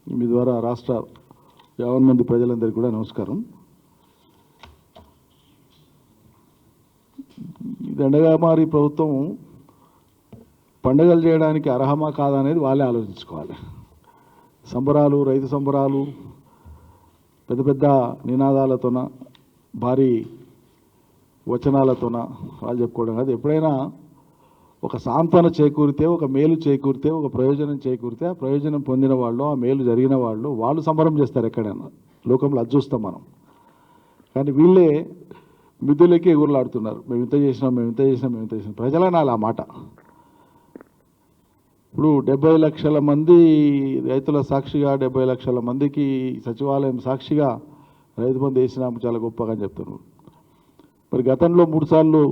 మీ ద్వారా రాష్ట్ర 50 మంది ప్రజలందరికీ కూడా నమస్కారం. దండగామారి ప్రభుత్వం పండుగలు చేయడానికి అర్హమా కాదా అనేది వాళ్ళే ఆలోచించుకోవాలి. సంబరాలు, రైతు సంబరాలు పెద్ద పెద్ద నినాదాలతోన, భారీ వచనాలతోన వాళ్ళు చెప్పుకోవడం కాదు. ఎప్పుడైనా ఒక సాంత్వన చేకూరితే, ఒక మేలు చేకూరితే, ఒక ప్రయోజనం చేకూరితే, ఆ ప్రయోజనం పొందిన వాళ్ళు, ఆ మేలు జరిగిన వాళ్ళు సంబరం చేస్తారు. ఎక్కడైనా లోకంలో అది చూస్తాం మనం. కానీ వీళ్ళే మిద్దులకి ఎగురులాడుతున్నారు. మేము ఇంత చేసినాం, మేము ఇంత చేసినాం, మేము ఇంత చేసినాం. ప్రజలనాలి ఆ మాట. ఇప్పుడు 70 లక్షల మంది రైతుల సాక్షిగా, 70 లక్షల మందికి సచివాలయం సాక్షిగా రైతు బంధు వేసినాము చాలా గొప్పగా అని చెప్తున్నారు. మరి గతంలో 3 సార్లు,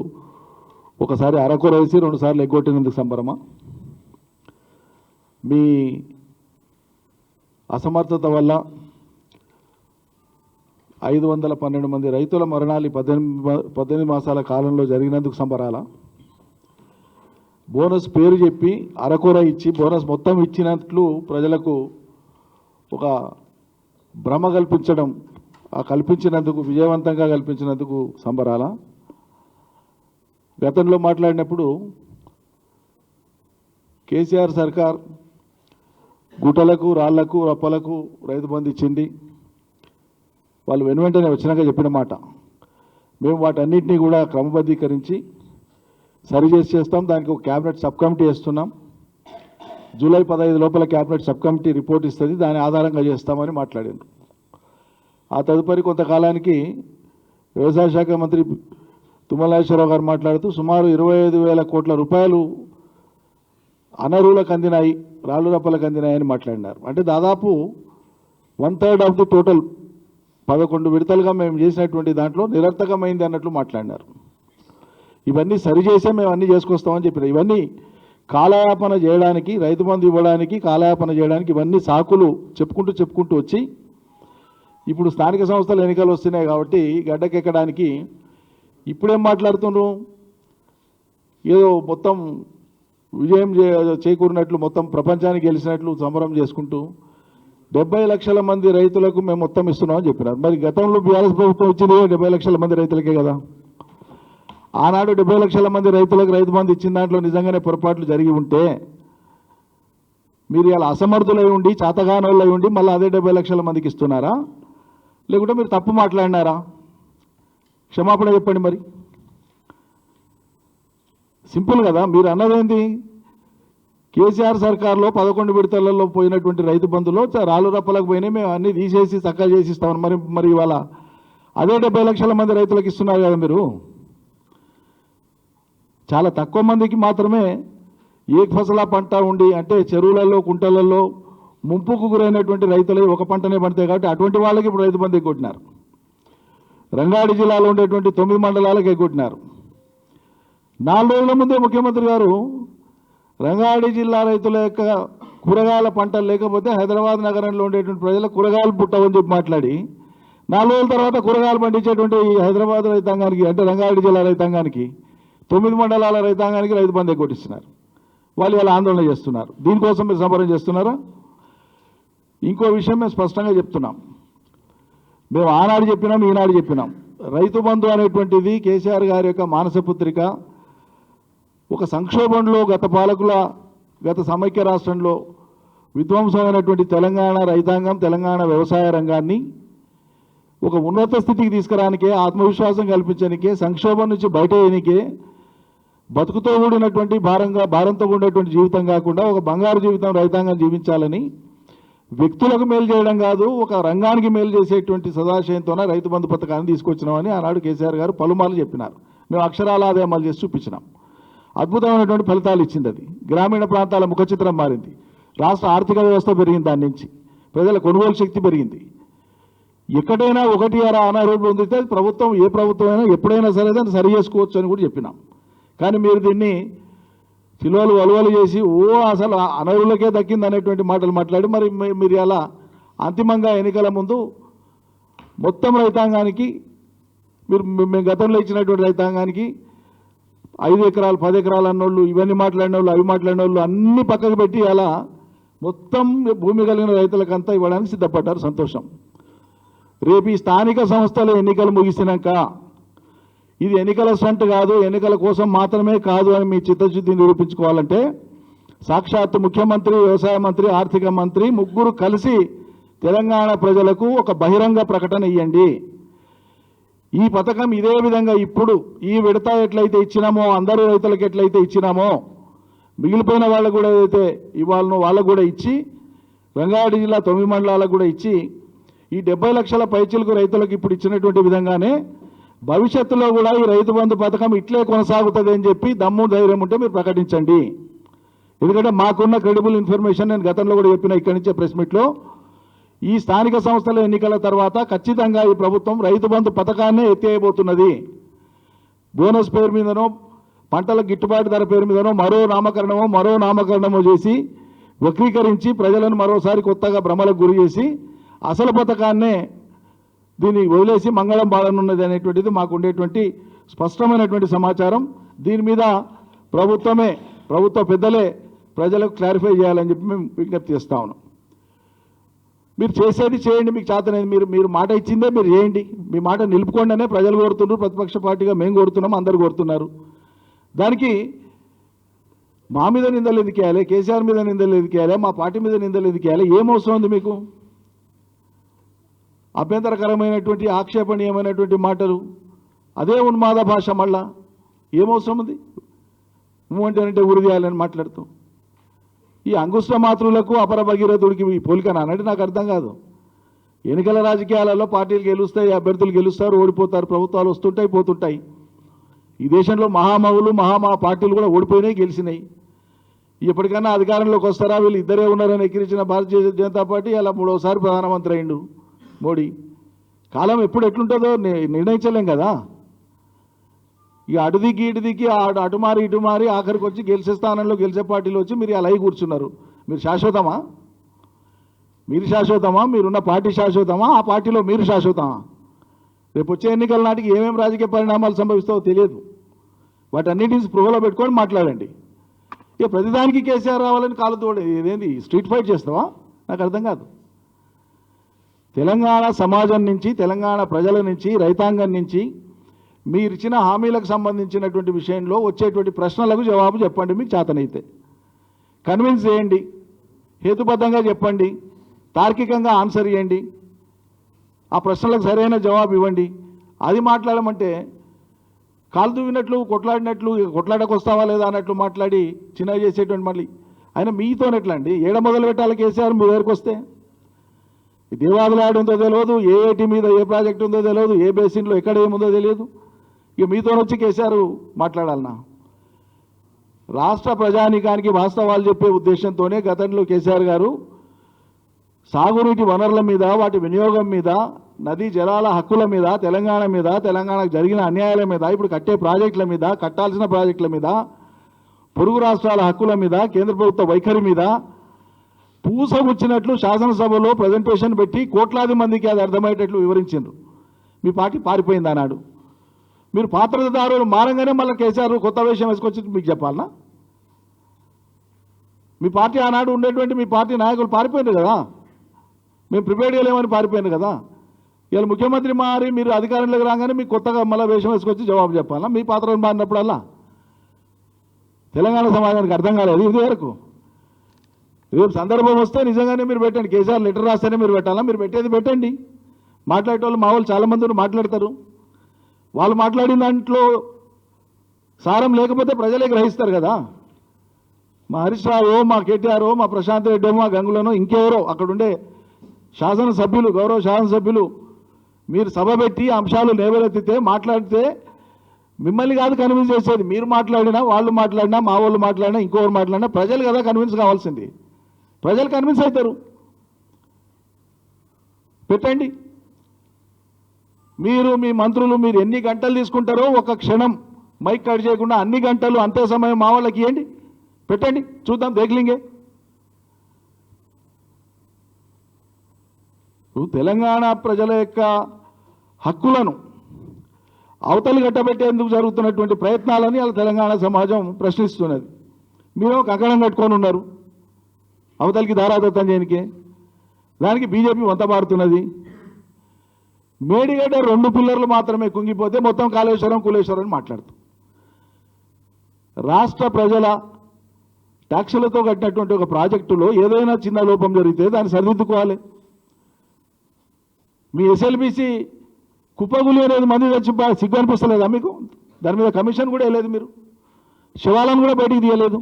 ఒకసారి అరకొర వేసి 2 సార్లు ఎగ్గొట్టినందుకు సంబరమా? మీ అసమర్థత వల్ల 512 మంది రైతుల మరణాలు 18 మాసాల కాలంలో జరిగినందుకు సంబరాలా? బోనస్ పేరు చెప్పి అరకొర ఇచ్చి బోనస్ మొత్తం ఇచ్చినట్లు ప్రజలకు ఒక భ్రమ కల్పించడం, ఆ కల్పించినందుకు, విజయవంతంగా కల్పించినందుకు సంబరాలా? గతంలో మాట్లాడినప్పుడు కేసీఆర్ సర్కార్ గుట్టలకు, రాళ్లకు, రప్పలకు రైతు బంధు ఇచ్చింది. వాళ్ళు వెనువెంటనే వచ్చినాక చెప్పిన మాట, మేము వాటన్నిటినీ కూడా క్రమబద్ధీకరించి సరిచేసి చేస్తాం. దానికి ఒక క్యాబినెట్ సబ్ కమిటీ వేస్తున్నాం. జూలై 15 లోపల క్యాబినెట్ సబ్ కమిటీ రిపోర్ట్ ఇస్తుంది, దాని ఆధారంగా చేస్తామని మాట్లాడారు. ఆ తదుపరి కొంతకాలానికి వ్యవసాయ శాఖ మంత్రి తుమ్మల నాగేశ్వరరావు గారు మాట్లాడుతూ సుమారు 25,000 కోట్ల రూపాయలు అనర్హులకు అందినాయి, రాళ్ళు రప్పలకు అందినాయని మాట్లాడినారు. అంటే దాదాపు 1/3 ఆఫ్ ది టోటల్ 11 విడతలుగా మేము చేసినటువంటి దాంట్లో నిరర్థకమైంది అన్నట్లు మాట్లాడినారు. ఇవన్నీ సరిచేసే మేము అన్నీ చేసుకొస్తామని చెప్పినారు. ఇవన్నీ కాలయాపన చేయడానికి, రైతు బంధు ఇవ్వడానికి, కాలయాపన చేయడానికి ఇవన్నీ సాకులు చెప్పుకుంటూ వచ్చి ఇప్పుడు స్థానిక సంస్థల ఎన్నికలు వస్తున్నాయి కాబట్టి గడ్డకెక్కడానికి ఇప్పుడేం మాట్లాడుతున్నారు? ఏదో మొత్తం విజయం చేకూరినట్లు, మొత్తం ప్రపంచానికి గెలిచినట్లు సంబరం చేసుకుంటూ 70 లక్షల మంది రైతులకు మేము మొత్తం ఇస్తున్నామని చెప్పినారు. మరి గతంలో బీఆర్ఎస్ ప్రభుత్వం ఇచ్చింది 70 లక్షల మంది రైతులకే కదా. ఆనాడు 70 లక్షల మంది రైతులకు రైతు బంధు ఇచ్చిన దాంట్లో నిజంగానే పొరపాట్లు జరిగి ఉంటే మీరు ఇలా అసమర్థులై ఉండి, చాతగానోళ్ళై ఉండి మళ్ళీ అదే 70 లక్షల మందికి ఇస్తున్నారా? లేకుంటే మీరు తప్పు మాట్లాడినారా? క్షమాపణ చెప్పండి. మరి సింపుల్ కదా. మీరు అన్నదేంటి? కేసీఆర్ సర్కార్లో 11 విడతలలో పోయినటువంటి రైతు బంధులో రాళ్ళు రప్పలకు పోయినాయి, మేము అన్నీ తీసేసి చక్కగా చేసి ఇస్తామని మరి ఇవాళ అదే 70 లక్షల మంది రైతులకు ఇస్తున్నారు కదా. మీరు చాలా తక్కువ మందికి మాత్రమే ఏకఫసలా పంట ఉండి, అంటే చెరువులలో, కుంటలలో ముంపుకు గురైనటువంటి రైతులు ఒక పంటనే పండుతాయి కాబట్టి అటువంటి వాళ్ళకి ఇప్పుడు రైతు బంధు ఎగ్గొట్టినారు. రంగారెడ్డి జిల్లాలో ఉండేటువంటి 9 మండలాలకు ఎగ్గొట్టినారు. 4 రోజుల ముందే ముఖ్యమంత్రి గారు రంగారెడ్డి జిల్లా రైతుల యొక్క కూరగాయల పంటలు లేకపోతే హైదరాబాద్ నగరంలో ఉండేటువంటి ప్రజలకు కూరగాయలు పుట్టవని చెప్పి మాట్లాడి 4 రోజుల తర్వాత కూరగాయలు పండించేటువంటి హైదరాబాద్ రైతాంగానికి, అంటే రంగారెడ్డి జిల్లా రైతాంగానికి, 9 మండలాల రైతాంగానికి రైతు బంధు ఎగ్గొట్టిస్తున్నారు. వాళ్ళు ఇలా ఆందోళన చేస్తున్నారు. దీనికోసం మీరు సంబరం చేస్తున్నారా? ఇంకో విషయం మేము స్పష్టంగా చెప్తున్నాం. మేము ఆనాడు చెప్పినాం, ఈనాడు చెప్పినాం. రైతు బంధు అనేటువంటిది కేసీఆర్ గారి యొక్క మానసపుత్రిక. ఒక సంక్షోభంలో గత సమైక్య రాష్ట్రంలో విధ్వంసమైనటువంటి తెలంగాణ రైతాంగం, తెలంగాణ వ్యవసాయ రంగాన్ని ఒక ఉన్నత స్థితికి తీసుకురానికే, ఆత్మవిశ్వాసం కల్పించడానికే, సంక్షోభం నుంచి బయటేయనికే, బతుకుతో కూడినటువంటి భారంతో కూడినటువంటి జీవితం కాకుండా ఒక బంగారు జీవితం రైతాంగం జీవించాలని, వ్యక్తులకు మేలు చేయడం కాదు, ఒక రంగానికి మేలు చేసేటువంటి సదాశయంతోనే రైతు బంధు పథకాన్ని తీసుకొచ్చినామని ఆనాడు కేసీఆర్ గారు పలుమార్లు చెప్పినారు. మేము అక్షరాల అదే అమలు చేసి చూపించినాం. అద్భుతమైనటువంటి ఫలితాలు ఇచ్చింది. అది గ్రామీణ ప్రాంతాల ముఖ చిత్రం మారింది. రాష్ట్ర ఆర్థిక వ్యవస్థ పెరిగింది, దాని నుంచి ప్రజల కొనుగోలు శక్తి పెరిగింది. ఎక్కడైనా 1 అనారోగ్యం పొందితే ప్రభుత్వం, ఏ ప్రభుత్వం అయినా ఎప్పుడైనా సరే దాన్ని సరి చేసుకోవచ్చు అని కూడా చెప్పినాం. కానీ మీరు దీన్ని చిలువలు వలువలు చేసి అసలు అనర్హులకే దక్కింది అనేటువంటి మాటలు మాట్లాడి మరి మీరు అలా అంతిమంగా ఎన్నికల ముందు మొత్తం రైతాంగానికి, మేము గతంలో ఇచ్చినటువంటి రైతాంగానికి 5 ఎకరాలు 10 ఎకరాలు అన్నోళ్ళు, ఇవన్నీ మాట్లాడిన వాళ్ళు, అవి మాట్లాడిన వాళ్ళు అన్నీ పక్కకు పెట్టి అలా మొత్తం భూమి కలిగిన రైతులకంతా ఇవ్వడానికి సిద్ధపడ్డారు. సంతోషం. రేపు ఈ స్థానిక సంస్థల ఎన్నికలు ముగిసినాక ఇది ఎన్నికల స్టంట్ కాదు, ఎన్నికల కోసం మాత్రమే కాదు అని మీ చిత్తశుద్ధిని నిరూపించుకోవాలంటే సాక్షాత్తు ముఖ్యమంత్రి, వ్యవసాయ మంత్రి, ఆర్థిక మంత్రి ముగ్గురు కలిసి తెలంగాణ ప్రజలకు ఒక బహిరంగ ప్రకటన ఇవ్వండి. ఈ పథకం ఇదే విధంగా ఇప్పుడు ఈ విడత ఎట్లయితే ఇచ్చినామో, అందరూ రైతులకు ఎట్లయితే ఇచ్చినామో, మిగిలిపోయిన వాళ్ళకు కూడా ఏదైతే ఇవ్వాలనో వాళ్ళకు కూడా ఇచ్చి, రంగారెడ్డి జిల్లా 9 మండలాలకు కూడా ఇచ్చి, ఈ 70 లక్షల పైచిలకు రైతులకు ఇప్పుడు ఇచ్చినటువంటి విధంగానే భవిష్యత్తులో కూడా ఈ రైతు బంధు పథకం ఇట్లే కొనసాగుతుంది అని చెప్పి దమ్ము ధైర్యం ఉంటే మీరు ప్రకటించండి. ఎందుకంటే మాకున్న క్రెడిబుల్ ఇన్ఫర్మేషన్ నేను గతంలో కూడా చెప్పిన ఇక్కడి నుంచే ప్రెస్ మీట్లో, ఈ స్థానిక సంస్థల ఎన్నికల తర్వాత ఖచ్చితంగా ఈ ప్రభుత్వం రైతు బంధు పథకాన్నే ఎత్తేయబోతున్నది. బోనస్ పేరు మీదనో, పంటల గిట్టుబాటు ధర పేరు మీదనో మరో నామకరణమో చేసి వక్రీకరించి ప్రజలను మరోసారి కొత్తగా భ్రమలకు గురి చేసి అసలు పథకాన్నే దీన్ని వదిలేసి మంగళం బాడనున్నది అనేటువంటిది మాకు ఉండేటువంటి స్పష్టమైనటువంటి సమాచారం. దీని మీద ప్రభుత్వ పెద్దలే ప్రజలకు క్లారిఫై చేయాలని చెప్పి మేము విజ్ఞప్తి చేస్తా ఉన్నాం. మీరు చేసేది చేయండి, మీకు చేతనేది మీరు మాట ఇచ్చిందే మీరు చేయండి, మీ మాట నిలుపుకోండి అనే ప్రజలు కోరుతున్నారు. ప్రతిపక్ష పార్టీగా మేము కోరుతున్నాం, అందరు కోరుతున్నారు. దానికి మా మీద నిందలు ఎందుకు వేయాలి, కేసీఆర్ మీద నిందలు ఎందుకు వేయాలి, మా పార్టీ మీద నిందలు ఎందుకు వేయాలి? ఏం అవసరం ఉంది మీకు? అభ్యంతరకరమైనటువంటి ఆక్షేపణీయమైనటువంటి మాటలు, అదే ఉన్మాద భాష, మళ్ళా ఏమవసరం ఉంది? నువ్వంటేనంటే ఉరిదీయాలని మాట్లాడుతూ ఈ అంగుష్ట మాతృలకు అపర భగీరథుడికి ఈ పోలికనా అన్నట్టు నాకు అర్థం కాదు. ఎన్నికల రాజకీయాలలో పార్టీలు గెలుస్తాయి, అభ్యర్థులు గెలుస్తారు, ఓడిపోతారు, ప్రభుత్వాలు వస్తుంటాయి, పోతుంటాయి. ఈ దేశంలో మహామహులు పార్టీలు కూడా ఓడిపోయినాయి, గెలిచినాయి. ఎప్పటికైనా అధికారంలోకి వస్తారా? వీళ్ళు ఇద్దరే ఉన్నారని ఎక్కిరించిన భారతీయ జనతా పార్టీ అలా 3వసారి ప్రధానమంత్రి అయిండు మోడీ. కాలం ఎప్పుడు ఎట్లుంటుందో నిర్ణయించలేం కదా. ఇక అటుదికి ఇటుదికి అటుమారి ఇటుమారి ఆఖరికి వచ్చి గెలిచే స్థానంలో గెలిచే పార్టీలో వచ్చి మీరు అలా కూర్చున్నారు. మీరు శాశ్వతమా? మీరున్న పార్టీ శాశ్వతమా? ఆ పార్టీలో మీరు శాశ్వతమా? రేపు వచ్చే ఎన్నికల నాటికి ఏమేమి రాజకీయ పరిణామాలు సంభవిస్తావో తెలియదు. వాటన్నిటిని స్పృహలో పెట్టుకొని మాట్లాడండి. ఇక ప్రతిదానికి కేసీఆర్ రావాలని కాలుతోడు ఇదేంటి స్ట్రీట్ ఫైట్ చేస్తావా? నాకు అర్థం కాదు. తెలంగాణ సమాజం నుంచి, తెలంగాణ ప్రజల నుంచి, రైతాంగం నుంచి మీరు ఇచ్చిన హామీలకు సంబంధించినటువంటి విషయంలో వచ్చేటువంటి ప్రశ్నలకు జవాబు చెప్పండి. మీకు చేతనైతే కన్విన్స్ చేయండి, హేతుబద్ధంగా చెప్పండి, తార్కికంగా ఆన్సర్ ఇవ్వండి, ఆ ప్రశ్నలకు సరైన జవాబు ఇవ్వండి. అది మాట్లాడమంటే కాలు దువ్వినట్లు, కొట్లాడినట్లు, కొట్లాడకు వస్తావా లేదా అన్నట్లు మాట్లాడి చిన్నగా చేసేటువంటి మళ్ళీ ఆయన మీతోనెట్లా అండి? ఏడ మొదలు పెట్టాలి కేసీఆర్ మీ దగ్గరికి వస్తే? దేవాదులు ఆడుందో తెలియదు, ఏ ఏటి మీద ఏ ప్రాజెక్ట్ ఉందో తెలియదు, ఏ బేసిన్లో ఎక్కడ ఏముందో తెలియదు. ఇక మీతో వచ్చి కేసీఆర్ మాట్లాడాలన్నా? రాష్ట్ర ప్రజానీకానికి వాస్తవాలు చెప్పే ఉద్దేశంతోనే గతంలో కేసీఆర్ గారు సాగునీటి వనరుల మీద, వాటి వినియోగం మీద, నదీ జలాల హక్కుల మీద, తెలంగాణ మీద, తెలంగాణకు జరిగిన అన్యాయాల మీద, ఇప్పుడు కట్టే ప్రాజెక్టుల మీద, కట్టాల్సిన ప్రాజెక్టుల మీద, పొరుగు రాష్ట్రాల హక్కుల మీద, కేంద్ర ప్రభుత్వ వైఖరి మీద పూసగుచ్చినట్లు శాసనసభలో ప్రజెంటేషన్ పెట్టి కోట్లాది మందికి అది అర్థమయ్యేటట్లు వివరించారు. మీ పార్టీ పారిపోయింది అన్నాడు. మీరు పాత్రదారులు మారంగానే మళ్ళీ కేసీఆర్ కొత్త విషయం వేసుకొచ్చి మీకు చెప్పాలనా? మీ పార్టీ ఆనాడు ఉండేటువంటి మీ పార్టీ నాయకులు పారిపోయినారు కదా, మేము ప్రిపేర్డ్ చేయలేమని పారిపోయారు కదా. ఇలా ముఖ్యమంత్రి మారి మీరు అధికారంలోకి రాగానే మీకు కొత్తగా మళ్ళీ వేషం వేసుకొచ్చి జవాబు చెప్పాలనా? మీ పాత్రలు మారినప్పుడల్లా తెలంగాణ సమాజానికి అర్థం కాలేదు ఇది వరకు. రేపు సందర్భం వస్తే నిజంగానే మీరు పెట్టండి. కేసీఆర్ లెటర్ రాస్తేనే మీరు పెట్టాలా? మీరు పెట్టేది పెట్టండి. మాట్లాడేటోళ్ళు మా వాళ్ళు చాలామంది మాట్లాడతారు. వాళ్ళు మాట్లాడిన దాంట్లో సారం లేకపోతే ప్రజలే గ్రహిస్తారు కదా. మా హరీష్ రావు, మా కేటీఆర్, మా ప్రశాంత్ రెడ్డి, మా గంగులను, ఇంకెవరో అక్కడుండే శాసనసభ్యులు, గౌరవ శాసనసభ్యులు మీరు సభ పెట్టి అంశాలు లేవనెత్తితే, మాట్లాడితే మిమ్మల్ని కాదు కన్విన్స్ చేసేది. మీరు మాట్లాడినా, వాళ్ళు మాట్లాడినా, మా వాళ్ళు మాట్లాడినా, ఇంకోరు మాట్లాడినా ప్రజలు కదా కన్విన్స్ కావాల్సింది. ప్రజలు కన్విన్స్ అవుతారు. పెట్టండి. మీరు మీ మంత్రులు మీరు ఎన్ని గంటలు తీసుకుంటారో ఒక క్షణం మైక్ కట్ చేయకుండా అన్ని గంటలు అంతే సమయం మా వాళ్ళకి ఇవ్వండి, పెట్టండి, చూద్దాం, దేఖలింగే. తెలంగాణ ప్రజల యొక్క హక్కులను అవతలి గట్టబెట్టేందుకు జరుగుతున్నటువంటి ప్రయత్నాలని అలా తెలంగాణ సమాజం ప్రశ్నిస్తున్నది. మీరు కంకణం కట్టుకొని ఉన్నారు. అవతలికి దారాదత్తం చేయనికే. దానికి బీజేపీ వంత మారుతున్నది. మేడిగడ్డ 2 పిల్లర్లు మాత్రమే కుంగిపోతే మొత్తం కాళేశ్వరం కులేశ్వరం అని మాట్లాడుతాం. రాష్ట్ర ప్రజల ట్యాక్సులతో కట్టినటువంటి ఒక ప్రాజెక్టులో ఏదైనా చిన్న లోపం జరిగితే దాన్ని సరిదిద్దుకోవాలి. మీ ఎస్ఎల్బీసీ కుప్పగులి అనేది మంది తెచ్చి సిగ్గు అనిపిస్తలేదా మీకు? దాని మీద కమిషన్ కూడా వేయలేదు, మీరు శివాలను కూడా బయటికి తీయలేదు.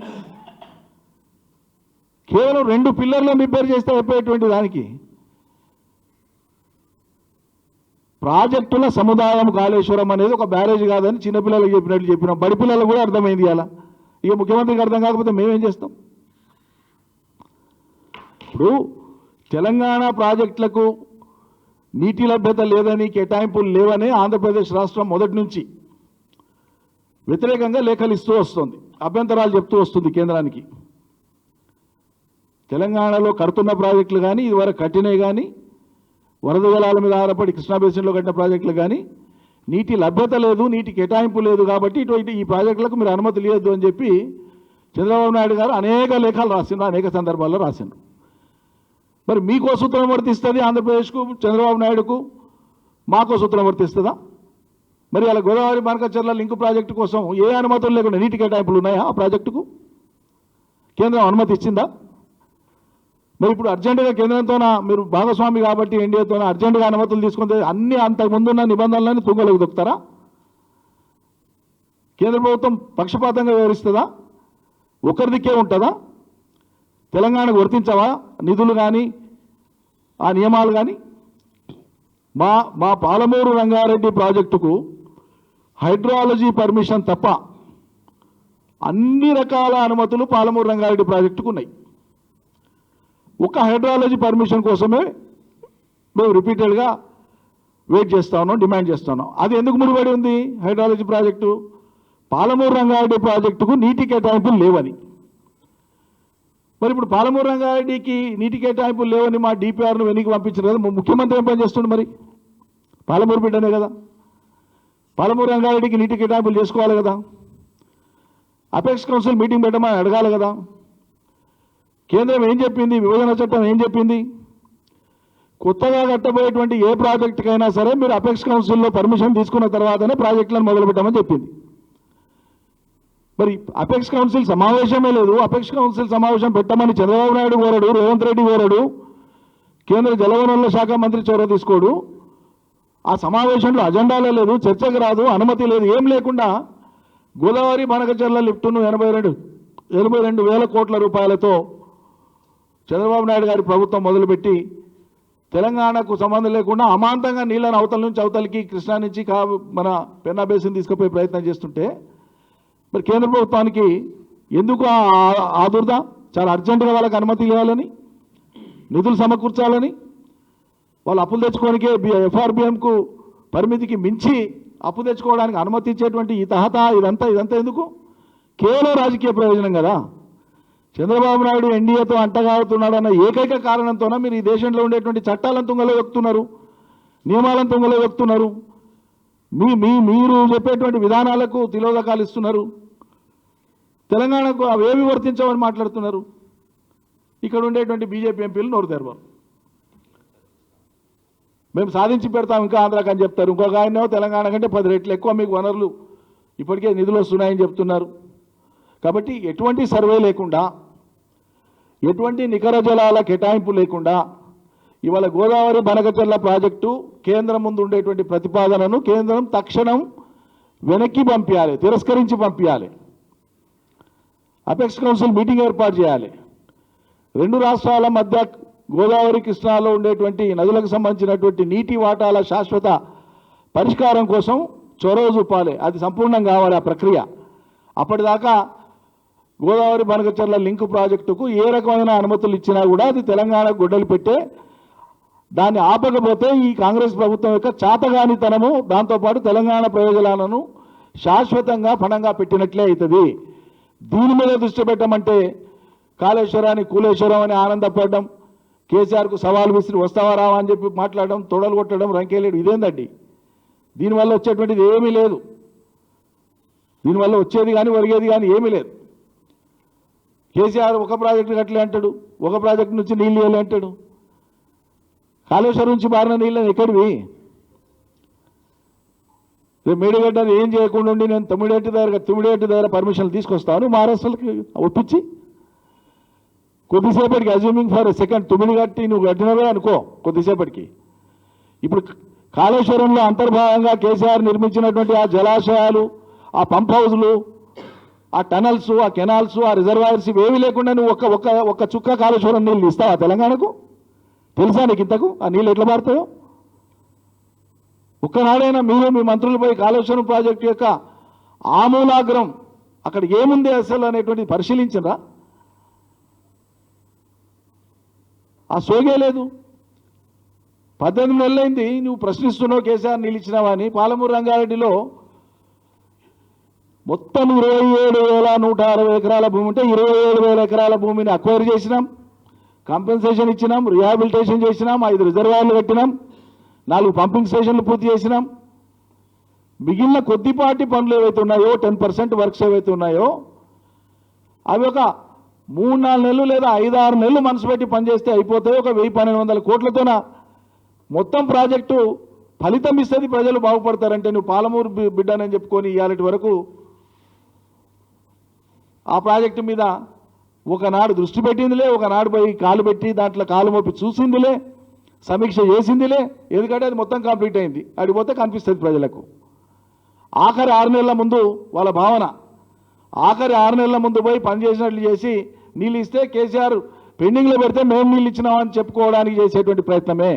కేవలం 2 పిల్లర్లను రిపేర్ చేస్తే అయిపోయేటువంటి దానికి ప్రాజెక్టుల సముదాయం కాళేశ్వరం అనేది ఒక బ్యారేజ్ కాదని చిన్నపిల్లలకు చెప్పినట్లు చెప్పినాం. బడి పిల్లలకు కూడా అర్థమైంది. అలా ఇక ముఖ్యమంత్రికి అర్థం కాకపోతే మేమేం చేస్తాం? ఇప్పుడు తెలంగాణ ప్రాజెక్టులకు నీటి లభ్యత లేదని, కేటాయింపులు లేవని ఆంధ్రప్రదేశ్ రాష్ట్రం మొదటి నుంచి వ్యతిరేకంగా లేఖలు ఇస్తూ వస్తుంది, అభ్యంతరాలు చెప్తూ వస్తుంది కేంద్రానికి. తెలంగాణలో కడుతున్న ప్రాజెక్టులు కానీ, ఇదివరకు కట్టినవి కానీ, వరద జలాల మీద ఆధారపడి కృష్ణా బేసిన్లో కట్టిన ప్రాజెక్టులు కానీ నీటి లభ్యత లేదు, నీటి కేటాయింపు లేదు కాబట్టి ఇటువంటి ఈ ప్రాజెక్టులకు మీరు అనుమతి లేదు అని చెప్పి చంద్రబాబు నాయుడు గారు అనేక లేఖలు రాసిండ్రు, అనేక సందర్భాల్లో రాసిండ్రు. మరి మీకో సూత్రం వర్తిస్తుంది ఆంధ్రప్రదేశ్కు, చంద్రబాబు నాయుడుకు, మాకో సూత్రం వర్తిస్తుందా? మరి అలా గోదావరి బనకచెర్ల లింక్ ప్రాజెక్టు కోసం ఏ అనుమతులు లేకుండా నీటి కేటాయింపులు ఉన్నాయా ఆ ప్రాజెక్టుకు? కేంద్రం అనుమతి ఇచ్చిందా? మరి ఇప్పుడు అర్జెంటుగా కేంద్రంతో మీరు భాగస్వామి కాబట్టి ఎన్డీఏతో అర్జెంటుగా అనుమతులు తీసుకుంటే అన్ని అంతకుముందున్న నిబంధనలన్నీ తుంగలోకి దొక్కుతారా? కేంద్ర ప్రభుత్వం పక్షపాతంగా వ్యవహరిస్తుందా? ఒకరిదికే ఉంటుందా? తెలంగాణకు వర్తించవా నిధులు కానీ ఆ నియమాలు కానీ? మా పాలమూరు రంగారెడ్డి ప్రాజెక్టుకు హైడ్రాలజీ పర్మిషన్ తప్ప అన్ని రకాల అనుమతులు పాలమూరు రంగారెడ్డి ప్రాజెక్టుకు ఉన్నాయి. ఒక హైడ్రాలజీ పర్మిషన్ కోసమే మేము రిపీటెడ్గా వెయిట్ చేస్తా ఉన్నాం, డిమాండ్ చేస్తా ఉన్నాం. అది ఎందుకు ముడిపడి ఉంది? హైడ్రాలజీ ప్రాజెక్టు పాలమూరు రంగారెడ్డి ప్రాజెక్టుకు నీటి కేటాయింపులు లేవని. మరి ఇప్పుడు పాలమూరు రంగారెడ్డికి నీటి కేటాయింపులు లేవని మా డిపిఆర్ను వెనక్కి పంపించారు కదా, ముఖ్యమంత్రి ఏం పని చేస్తుండే? మరి పాలమూరు బిడ్డనే కదా, పాలమూరు రంగారెడ్డికి నీటి కేటాయింపులు చేసుకోవాలి కదా, అపెక్స్ కౌన్సిల్ మీటింగ్ పెట్టమని అడగాలి కదా. కేంద్రం ఏం చెప్పింది? విభజన చట్టం ఏం చెప్పింది? కొత్తగా కట్టబోయేటువంటి ఏ ప్రాజెక్టుకైనా సరే మీరు అపెక్స్ కౌన్సిల్లో పర్మిషన్ తీసుకున్న తర్వాతనే ప్రాజెక్టులను మొదలుపెట్టమని చెప్పింది. మరి అపెక్స్ కౌన్సిల్ సమావేశమే లేదు. అపెక్స్ కౌన్సిల్ సమావేశం పెట్టమని చంద్రబాబు నాయుడు కోరడు, రేవంత్ రెడ్డి కోరడు, కేంద్ర జలవనరుల శాఖ మంత్రి చొరవ తీసుకోడు. ఆ సమావేశంలో అజెండాలో లేదు, చర్చకు రాదు, అనుమతి లేదు, ఏం లేకుండా గోదావరి బనకచెర్ల లిఫ్టును 82,000 కోట్ల రూపాయలతో చంద్రబాబు నాయుడు గారి ప్రభుత్వం మొదలుపెట్టి తెలంగాణకు సంబంధం లేకుండా అమాంతంగా నీళ్ళను అవతల నుంచి అవతలికి, కృష్ణా నుంచి మన పెన్నా బేసిన్ తీసుకుపోయే ప్రయత్నం చేస్తుంటే మరి కేంద్ర ప్రభుత్వానికి ఎందుకు ఆదుర్దా? చాలా అర్జెంటుగా వాళ్ళకి అనుమతి ఇవ్వాలని, నిధులు సమకూర్చాలని, వాళ్ళు అప్పులు తెచ్చుకోవడానికే ఎఫ్ఆర్బిఎంకు పరిమితికి మించి అప్పు తెచ్చుకోవడానికి అనుమతి ఇచ్చేటువంటి ఈ తహతా ఇదంతా ఎందుకు? కేవలం రాజకీయ ప్రయోజనం కదా. చంద్రబాబు నాయుడు ఎన్డీఏతో అంటగాడుతున్నాడన్న ఏకైక కారణంతోనే మీరు ఈ దేశంలో ఉండేటువంటి చట్టాలను తుంగలో వెక్కుతున్నారు, నియమాలను తుంగలో వెక్కుతున్నారు, మీరు చెప్పేటువంటి విధానాలకు తిలోదకాలు ఇస్తున్నారు, తెలంగాణకు అవేవి వర్తించవని మాట్లాడుతున్నారు. ఇక్కడ ఉండేటువంటి బీజేపీ ఎంపీలు నోరు తెరవరు. మేము సాధించి పెడతాం ఇంకా ఆంధ్రాకి అని చెప్తారు. ఇంకొక ఆయనేమో తెలంగాణ కంటే 10 రెట్లు ఎక్కువ మీకు వనరులు ఇప్పటికే నిధులు వస్తున్నాయని చెప్తున్నారు. కాబట్టి ఎటువంటి సర్వే లేకుండా, ఎటువంటి నికర జలాల కేటాయింపు లేకుండా ఇవాళ గోదావరి బనకచెర్ల ప్రాజెక్టు కేంద్రం ముందు ఉండేటువంటి ప్రతిపాదనను కేంద్రం తక్షణం వెనక్కి పంపించాలి, తిరస్కరించి పంపించాలి. అపెక్స్ కౌన్సిల్ మీటింగ్ ఏర్పాటు చేయాలి. 2 రాష్ట్రాల మధ్య గోదావరి కృష్ణాలో ఉండేటువంటి నదులకు సంబంధించినటువంటి నీటి వాటాల శాశ్వత పరిష్కారం కోసం చొరవ చూపాలి. అది సంపూర్ణం కావాలి ఆ ప్రక్రియ. అప్పటిదాకా గోదావరి బనకచెర్ల లింక్ ప్రాజెక్టుకు ఏ రకమైన అనుమతులు ఇచ్చినా కూడా అది తెలంగాణకు గొడ్డలు పెట్టే, దాన్ని ఆపకపోతే ఈ కాంగ్రెస్ ప్రభుత్వం యొక్క చాతగానితనము, దాంతోపాటు తెలంగాణ ప్రయోజనాలను శాశ్వతంగా పణంగా పెట్టినట్లే అవుతుంది. దీని మీద దృష్టి పెట్టమంటే కాళేశ్వరాన్ని కూలేశ్వరం అని ఆనందపడడం, కేసీఆర్కు సవాలు విసిరి వస్తావా రావా అని చెప్పి మాట్లాడడం, తొడలు కొట్టడం, రంకేలేడు, ఇదేందండి? దీనివల్ల వచ్చేటువంటిది ఏమీ లేదు. దీనివల్ల వచ్చేది కానీ ఒరిగేది కానీ ఏమీ లేదు. కేసీఆర్ ఒక ప్రాజెక్టు కట్టలే అంటాడు, ఒక ప్రాజెక్టు నుంచి నీళ్ళు ఇవ్వలే అంటాడు. కాళేశ్వరం నుంచి బారిన నీళ్ళని ఎక్కడివి? మేడిగడ్డ ఏం చేయకుండా ఉండి నేను తుమ్మిడేటి దగ్గర పర్మిషన్లు తీసుకొస్తాను మహారాష్ట్రకి ఒప్పించి, కొద్దిసేపటికి అజ్యూమింగ్ ఫర్ సెకండ్ తుమ్మిడి కట్టి నువ్వు కట్టినవే అనుకో, కొద్దిసేపటికి ఇప్పుడు కాళేశ్వరంలో అంతర్భాగంగా కేసీఆర్ నిర్మించినటువంటి ఆ జలాశయాలు, ఆ పంప్ హౌజులు, ఆ టనల్స్, ఆ కెనాల్స్, ఆ రిజర్వాయర్స్ ఇవేవి లేకుండా నువ్వు ఒక్క చుక్క కాళేశ్వరం నీళ్ళు ఇస్తావా తెలంగాణకు? తెలుసా నీకు ఇంతకు ఆ నీళ్ళు ఎట్లా మారుతాయో? ఒక్కనాడైనా మీరు మీ మంత్రులపై కాళేశ్వరం ప్రాజెక్టు యొక్క ఆమూలాగ్రం అక్కడ ఏముంది అసలు అనేటువంటిది పరిశీలించరా? ఆ సోగే లేదు. 18 నెలలైంది నువ్వు ప్రశ్నిస్తున్నావు కేసీఆర్ నీళ్ళు ఇచ్చినావా అని. పాలమూరు రంగారెడ్డిలో మొత్తం 27,160 ఎకరాల భూమి ఉంటే 27,000 ఎకరాల భూమిని అక్వైర్ చేసినాం, కంపెన్సేషన్ ఇచ్చినాం, రిహాబిలిటేషన్ చేసినాం, 5 రిజర్వాయర్లు కట్టినాం, 4 పంపింగ్ స్టేషన్లు పూర్తి చేసినాం. మిగిలిన కొద్దిపాటి పనులు ఏవైతే ఉన్నాయో 10% వర్క్స్ ఏవైతే ఉన్నాయో అవి ఒక 3-4 నెలలు లేదా 5-6 నెలలు మనసు పెట్టి పనిచేస్తే అయిపోతాయి. ఒక 1,000-1,200 కోట్లతోన మొత్తం ప్రాజెక్టు ఫలితం ఇస్తుంది, ప్రజలు బాగుపడతారంటే నువ్వు పాలమూరు బిడ్డనని చెప్పుకొని ఇవాళటి వరకు ఆ ప్రాజెక్టు మీద ఒకనాడు దృష్టి పెట్టిందిలే, ఒకనాడు పోయి కాలు పెట్టి దాంట్లో కాలు మోపి చూసిందిలే, సమీక్ష చేసిందిలే. ఎందుకంటే అది మొత్తం కంప్లీట్ అయింది, అడిగిపోతే కనిపిస్తుంది ప్రజలకు. ఆఖరి 6 నెలల ముందు వాళ్ళ భావన, ఆఖరి 6 నెలల ముందు పోయి పనిచేసినట్లు చేసి నీళ్ళు ఇస్తే కేసీఆర్ పెండింగ్లో పెడితే మేము నీళ్ళు ఇచ్చినామని చెప్పుకోవడానికి చేసేటువంటి ప్రయత్నమే.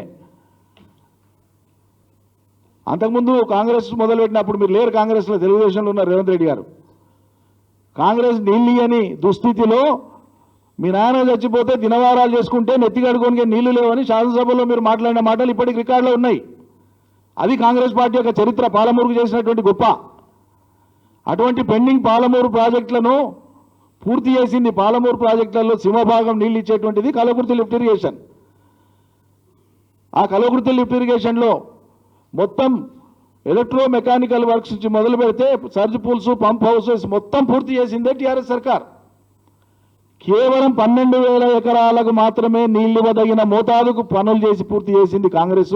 అంతకుముందు కాంగ్రెస్ మొదలుపెట్టినప్పుడు మీరు లేరు, కాంగ్రెస్లో తెలుగుదేశంలో ఉన్న రేవంత్ రెడ్డి గారు. కాంగ్రెస్ నీళ్ళు అని దుస్థితిలో మీ నాయన చచ్చిపోతే దినవారాలు చేసుకుంటే నెత్తిగడుకోనికే నీళ్లు లేవని శాసనసభలో మీరు మాట్లాడిన మాటలు ఇప్పటికి రికార్డులో ఉన్నాయి. అది కాంగ్రెస్ పార్టీ యొక్క చరిత్ర, పాలమూరుకు చేసినటువంటి గొప్ప. అటువంటి పెండింగ్ పాలమూరు ప్రాజెక్టులను పూర్తి చేసింది. పాలమూరు ప్రాజెక్టులలో సింహభాగం నీళ్ళు ఇచ్చేటువంటిది కల్వకుర్తి లిఫ్ట్ ఇరిగేషన్. ఆ కల్వకుర్తి లిఫ్ట్ ఇరిగేషన్లో మొత్తం ఎలక్ట్రో మెకానికల్ వర్క్స్ నుంచి మొదలు పెడితే సర్జ్ పూల్స్, పంప్ హౌసెస్ మొత్తం పూర్తి చేసిందే టీఆర్ఎస్ సర్కార్. కేవలం 12,000 ఎకరాలకు మాత్రమే నీళ్లు ఇవ్వదగిన మోతాదుకు పనులు చేసి పూర్తి చేసింది కాంగ్రెస్.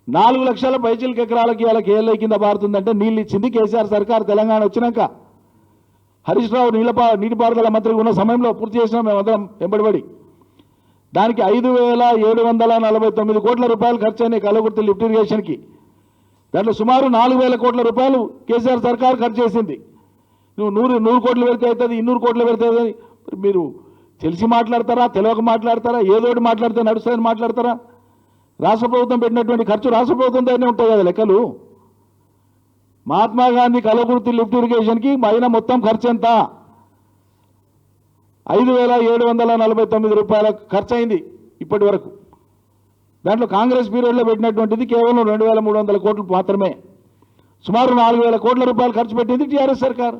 4 లక్షల పైచిలకు ఎకరాలకి ఇవాళ కేఎల్ఐ కింద పారుతుందంటే నీళ్ళు ఇచ్చింది కేసీఆర్ సర్కార్. తెలంగాణ వచ్చినాక హరీష్ రావు నీటిపారుదల మంత్రిగా ఉన్న సమయంలో పూర్తి చేసినాం మేమందరం వెంబడిపడి. దానికి 5,749 కోట్ల రూపాయలు ఖర్చు అయినాయి కల్వకుర్తి లిఫ్ట్ ఇరిగేషన్కి. దాంట్లో సుమారు 4,000 కోట్ల రూపాయలు కేసీఆర్ సర్కార్ ఖర్చు చేసింది. నువ్వు 100 కోట్లు పెడితే అవుతుంది, 200 కోట్లు పెడితే అవుతుంది. మీరు తెలిసి మాట్లాడతారా, తెలియక మాట్లాడతారా, ఏదోటి మాట్లాడితే నడుస్తుందని మాట్లాడతారా? రాష్ట్ర ప్రభుత్వం పెట్టినటువంటి ఖర్చు రాష్ట్ర ప్రభుత్వం దగ్గరనే ఉంటాయి కదా లెక్కలు. మహాత్మా గాంధీ కల్వకుర్తి లిఫ్ట్ ఇరిగేషన్కి అయిన మొత్తం ఖర్చు ఎంత? 5,749 రూపాయల ఖర్చు అయింది ఇప్పటి వరకు. దాంట్లో కాంగ్రెస్ పీరియడ్లో పెట్టినటువంటిది కేవలం 2,300 కోట్లు మాత్రమే. సుమారు 4,000 కోట్ల రూపాయలు ఖర్చు పెట్టింది టీఆర్ఎస్ సర్కార్.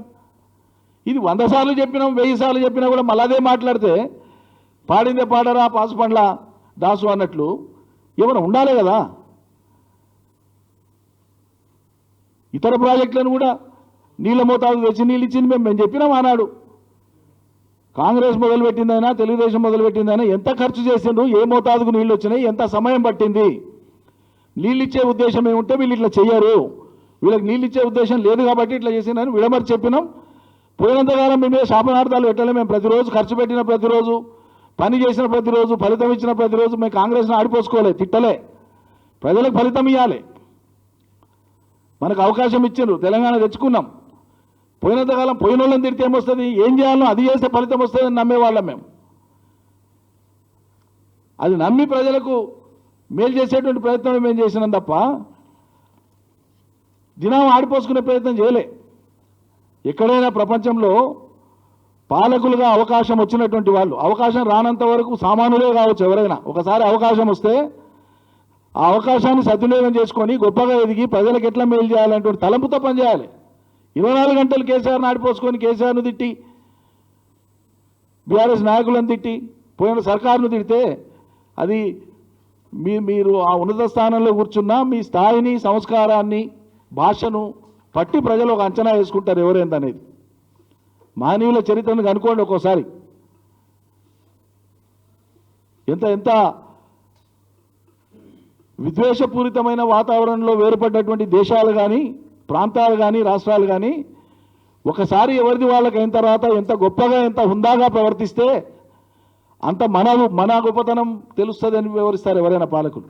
ఇది 100 సార్లు చెప్పినాం, 1000 సార్లు చెప్పినా కూడా మళ్ళీ అదే మాట్లాడితే పాడిందే పాడరా పాసు పండ్ల దాసు అన్నట్లు ఏమైనా ఉండాలి కదా. ఇతర ప్రాజెక్టులను కూడా నీళ్ళ మోతాదు తెచ్చి నీళ్ళు ఇచ్చింది మేము చెప్పినాం ఆనాడు. కాంగ్రెస్ మొదలుపెట్టిందైనా తెలుగుదేశం మొదలుపెట్టిందైనా ఎంత ఖర్చు చేసిండ్రు, ఏ మోతాదుకు నీళ్ళు వచ్చినాయి, ఎంత సమయం పట్టింది. నీళ్ళు ఇచ్చే ఉద్దేశం ఏముంటే వీళ్ళు ఇట్లా చెయ్యరు, వీళ్ళకి నీళ్ళు ఇచ్చే ఉద్దేశం లేదు కాబట్టి ఇట్లా చేసిందని విడమర్చి చెప్పినాం. పోయినంతకాలం మేము శాపనార్థాలు పెట్టలే. మేము ప్రతిరోజు ఖర్చు పెట్టిన ప్రతిరోజు, పని చేసిన ప్రతిరోజు, ఫలితం ఇచ్చిన ప్రతిరోజు మేము కాంగ్రెస్ని ఆడిపోసుకోలే, తిట్టలే. ప్రజలకు ఫలితం ఇవ్వాలి. మనకు అవకాశం ఇచ్చిండ్రు, తెలంగాణ తెచ్చుకున్నాం. పోయినంతకాలం పోయిన వాళ్ళని తిడితే ఏమొస్తుంది, ఏం చేయాలో అది చేస్తే ఫలితం వస్తుందని నమ్మేవాళ్ళం మేము. అది నమ్మి ప్రజలకు మేలు చేసేటువంటి ప్రయత్నం మేము చేసినాం తప్ప దినం ఆడిపోసుకునే ప్రయత్నం చేయలే. ఎక్కడైనా ప్రపంచంలో పాలకులుగా అవకాశం వచ్చినటువంటి వాళ్ళు, అవకాశం రానంత వరకు సామాన్యులే కావచ్చు ఎవరైనా, ఒకసారి అవకాశం వస్తే ఆ అవకాశాన్ని సద్వినియోగం చేసుకొని గొప్పగా ఎదిగి ప్రజలకు ఎట్లా మేలు చేయాలనేటువంటి తలంపుతో పనిచేయాలి. 24 గంటలు కేసీఆర్ని ఆడిపోసుకొని కేసీఆర్ను తిట్టి, బీఆర్ఎస్ నాయకులను తిట్టి, పోయిన సర్కారును తిడితే అది మీరు ఆ ఉన్నత స్థానంలో కూర్చున్నా మీ స్థాయిని, సంస్కారాన్ని, భాషను పట్టి ప్రజలు ఒక అంచనా వేసుకుంటారు ఎవరేందనేది. మానవుల చరిత్రను కనుక్కోండి ఒక్కోసారి. ఎంత ఎంత విద్వేషపూరితమైన వాతావరణంలో వేరుపడ్డటువంటి దేశాలు కానీ, ప్రాంతాలు కానీ, రాష్ట్రాలు కానీ ఒకసారి ఎవరిది వాళ్ళకి అయిన తర్వాత ఎంత గొప్పగా, ఎంత హుందాగా ప్రవర్తిస్తే అంత మన గొప్పతనం తెలుస్తుందని వివరిస్తారు ఎవరైనా పాలకులు.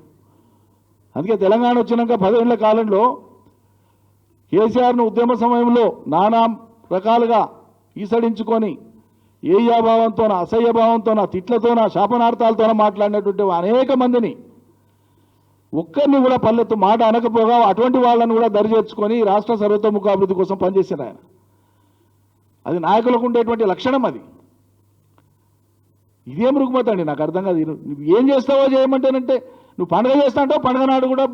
అందుకే తెలంగాణ వచ్చినాక 10 ఏళ్ల కాలంలో కేసీఆర్ను ఉద్యమ సమయంలో నానా రకాలుగా ఈసడించుకొని ఏయాభావంతోన, అసహ్యభావంతోన, తిట్లతోన, శాపనార్థాలతోన మాట్లాడినటువంటి అనేక మందిని ఒక్కరిని కూడా పల్లెత్తు మాట అనకపోగా అటువంటి వాళ్ళని కూడా దరిచేర్చుకొని రాష్ట్ర సర్వతోముఖాభివృద్ధి కోసం పనిచేసిన ఆయన. అది నాయకులకు ఉండేటువంటి లక్షణం. అది ఇదేం రుగ్మత అండి, నాకు అర్థం కాదు. నువ్వు ఏం చేస్తావో చేయమంటేనంటే నువ్వు పండుగ చేస్తా అంటావు, పండుగ నాడు కూడా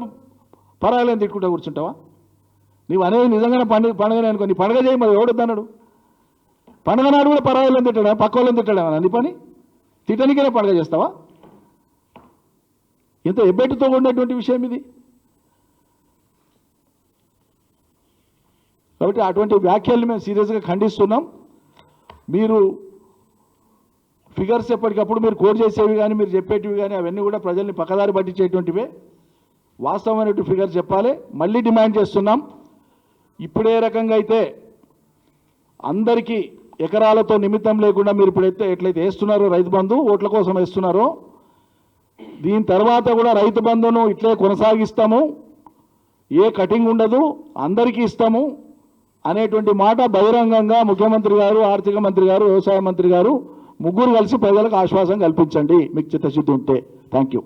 పర్వాలేదు తిట్టుకుంటా కూర్చుంటావా? నీవు అనేది నిజంగానే పండుగనే అనుకో, నీ పండుగ చేయి, మరి ఎవడొద్దన్నాడు? పండుగ నాడు కూడా పర్వాలేదు తిట్టాడా, పక్క వాళ్ళని తిట్టాడా? నీ పని తిట్టనికనే పండుగ చేస్తావా? ఎంత ఎబ్బెట్టుతో ఉండేటువంటి విషయం ఇది. కాబట్టి అటువంటి వ్యాఖ్యలు మేము సీరియస్గా ఖండిస్తున్నాం. మీరు ఫిగర్స్ ఎప్పటికప్పుడు మీరు కోట్ చేసేవి కానీ, మీరు చెప్పేటివి కానీ అవన్నీ కూడా ప్రజల్ని పక్కదారి పట్టించేటువంటివే. వాస్తవమైనటువంటి ఫిగర్స్ చెప్పాలి. మళ్ళీ డిమాండ్ చేస్తున్నాం, ఇప్పుడే రకంగా అయితే అందరికీ ఎకరాలతో నిమిత్తం లేకుండా మీరు ఇప్పుడైతే ఎట్లయితే వేస్తున్నారో రైతు బంధు, ఓట్ల కోసం వేస్తున్నారో, దీని తర్వాత కూడా రైతు బంధును ఇట్లే కొనసాగిస్తాము, ఏ కటింగ్ ఉండదు, అందరికీ ఇస్తాము అనేటువంటి మాట బహిరంగంగా ముఖ్యమంత్రి గారు, ఆర్థిక మంత్రి గారు, వ్యవసాయ మంత్రి గారు ముగ్గురు కలిసి ప్రజలకు ఆశ్వాసం కల్పించండి మీకు చిత్తశుద్ధి ఉంటే. Thank you.